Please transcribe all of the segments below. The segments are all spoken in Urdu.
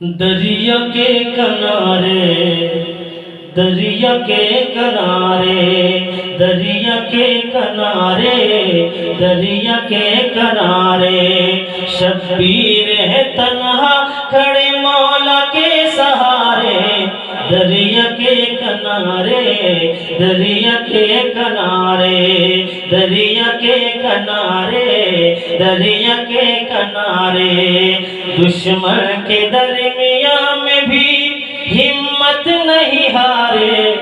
دریا کے کنارے، دریا کے کنارے، دریا کے کنارے، دریا کے کنارے شبیر ہے تنہا کھڑے مولا کے سہارے۔ دریا کے کنارے، دریا کے کنارے، دریا کے کنارے، دریا کے کنارے دشمن کے درمیان میں بھی ہمت نہیں ہارے۔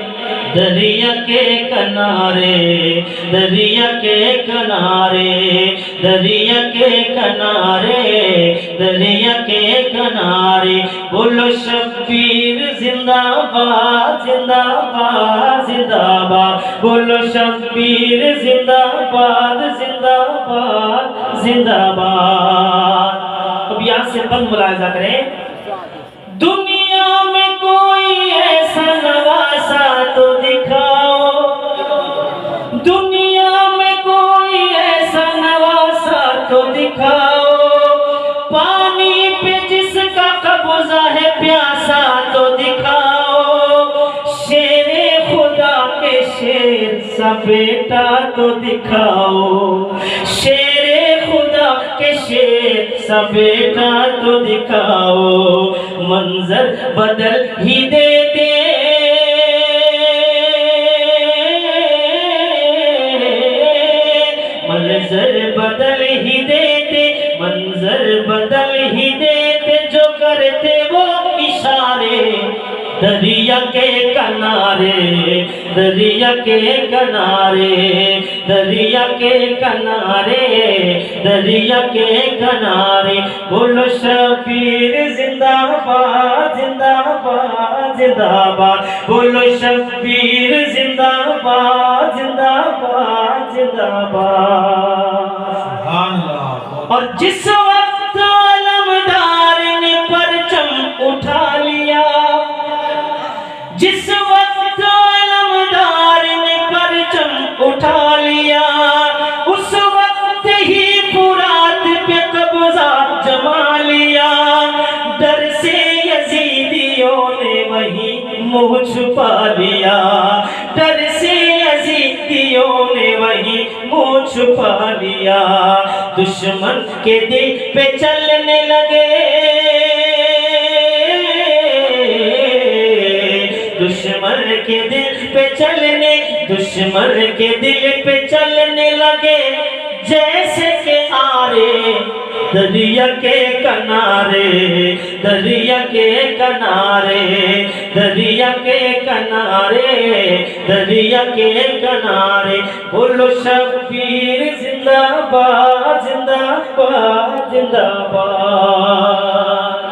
دریا کے کنارے، دریا کے کنارے، دریا کے کنارے، دریا کے کنارے بولو شبیر زندہ باد، زندہ باد، زندہ باد، بولو شبیر زندہ باد، زندہ باد، زندہ باد۔ اب یہاں سے بند ملاحظہ کریں، دنیا میں کوئی ایسا نواسا تو دکھاؤ، دنیا میں کوئی ایسا نواسا تو دکھاؤ، پانی پہ جس کا قبضہ ہے پیاسا تو دکھاؤ، شیر خدا کے شیر سا بیٹا تو دکھاؤ، شیر خدا کے شیر سا بیٹا تو دکھاؤ، منظر بدل ہی دیتے، منظر بدل ہی دیتے، منظر بدل ہی دیتے جو کرتے وہ اشارے۔ دریا کے کنارے، دریا کے کنارے، دریا کے کنارے، دریا کے کنارے بولو شبیر زندہ باد، زندہ باد، زندہ باد، بولو شبیر زندہ باد، زندہ باد، زندہ باد۔ اور جس وقت علمدار نے پرچم اٹھا لیا، جس وقت علمدار نے پرچم اٹھا لیا، اس وقت ہی فرات پہ قبضہ جما لیا، ڈر سے یزیدیوں نے وہی منہ چھپا لیا، ڈر سے یزیدیوں نے وہی منہ چھپا لیا، دشمن کے دل پہ چلنے لگے، دشمن کے دل پہ چلنے، دشمن کے دل پہ چلنے لگے جیسے کہ آرے۔ دریا کے کنارے، دریا کے کنارے، دریا کے کنارے، دریا کے کنارے بولو شبیر زندہ باد، زندہ باد، زندہ باد۔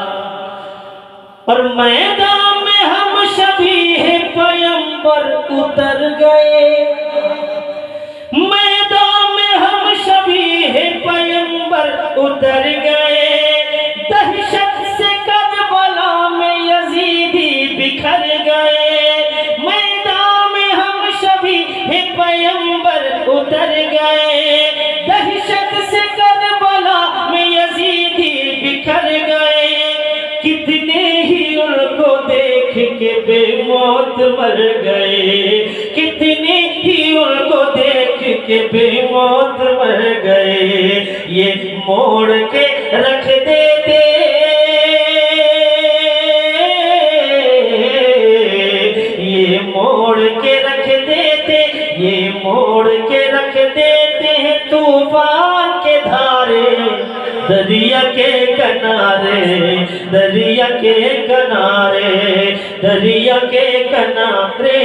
اور میدان میں ہم شبیہ پیمبر اتر گئے، میدان میں ہم شبیہ پیمبر اتر گئے، دہشت سے کربلا میں یزیدی بکھر گئے، میدان میں ہم شبیہ پیمبر اتر گئے، دہشت سے کربلا میں یزیدی بکھر گئے، کتنے ہی ان کو دیکھ کے بے موت مر گئے، کتنے ہی ان کو دیکھ کے بے موت مر گئے، یہ موڑ کے رکھ دیتے، یہ موڑ کے رکھ دیتے، یہ موڑ کے رکھ دیتے ہیں طوفان کے دھارے۔ دریا کے کنارے، دریا کے کنارے، دریا کے کنارے،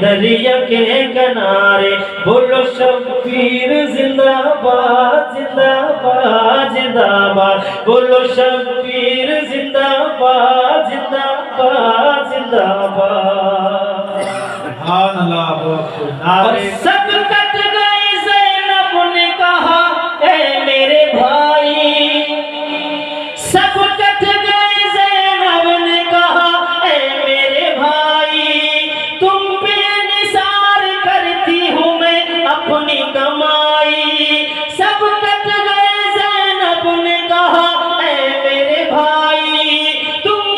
دریا کے کنارے بولو شبیر زندہ باد، زندہ باد، زندہ باد، بولو شبیر زندہ باد، زندہ باد، زندہ باد۔ سبحان اللہ۔ اور سب کٹ گئے، زینب نے کہا اے میرے بھائی، سب کٹ گئے، زینب نے کہا اے میرے بھائی، تم پہ نثار کرتی ہوں میں اپنی کمائی، سب کٹ گئے، زینب نے کہا اے میرے بھائی، تم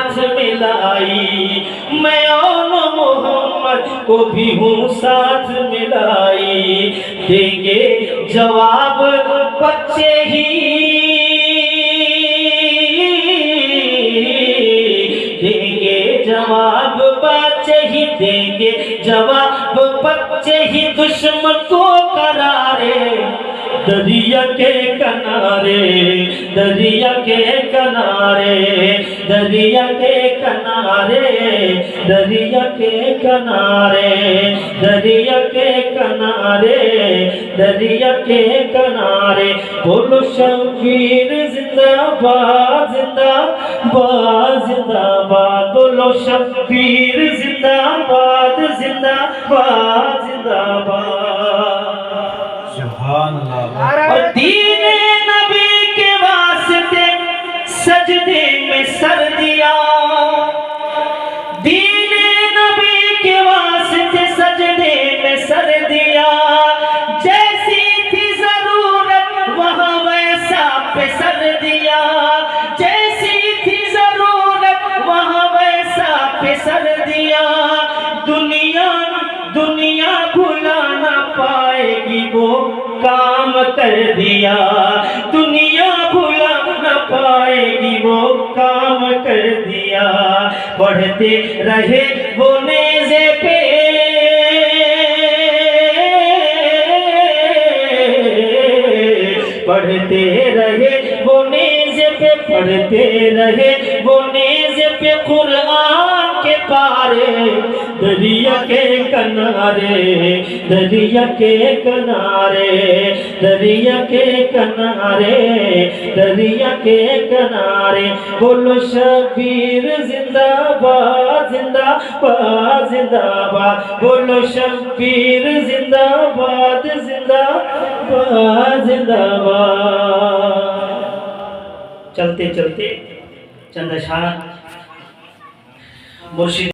ہاتھ ملائی، میں اور محمد کو بھی ہوں ساتھ ملائی، دیں گے جواب بچے ہی، دیں گے جواب بچے ہی، دیں گے جواب بچے ہی، دشمن کو قرارے دریا کے کنارے، دریا کے کنارے، دریا کے کنارے، دریا کے کنارے، دریا کے کنارے، دریا کے کنارے، بولو شبیر زندہ باد، زندہ باد، زندہ باد، بولو شبیر زندہ باد، زندہ باد، زندہ باد۔ سبحان اللہ۔ اور دین نبی کے واسطے سجدے میں سر دیا، دین نبی کے واسطے سجدے میں سر دیا، جیسی تھی ضرورت وہاں ویسا پہ سر دیا، جیسی تھی ضرورت وہاں ویسا پہ سر دیا، دنیا بھلا نہ پائے گی وہ کام کر دیا، دنیا بھلا نہ پائے گی وہ کام کر دیا، پڑھتے رہے وہ نیزے پہ، پڑھتے رہے وہ نیزے پہ، پڑھتے رہے وہ نیزے پہ قرآن کے پارے، دریا کے کنارے، دریا کے کنارے، دریا کے کنارے، دریا کے کنارے، بولو شبیر زندہ باد، زندہ باد، زندہ باد، بولو شبیر زندہ باد، زندہ باد، زندہ باد۔ چلتے چلتے چند اشعار مرشد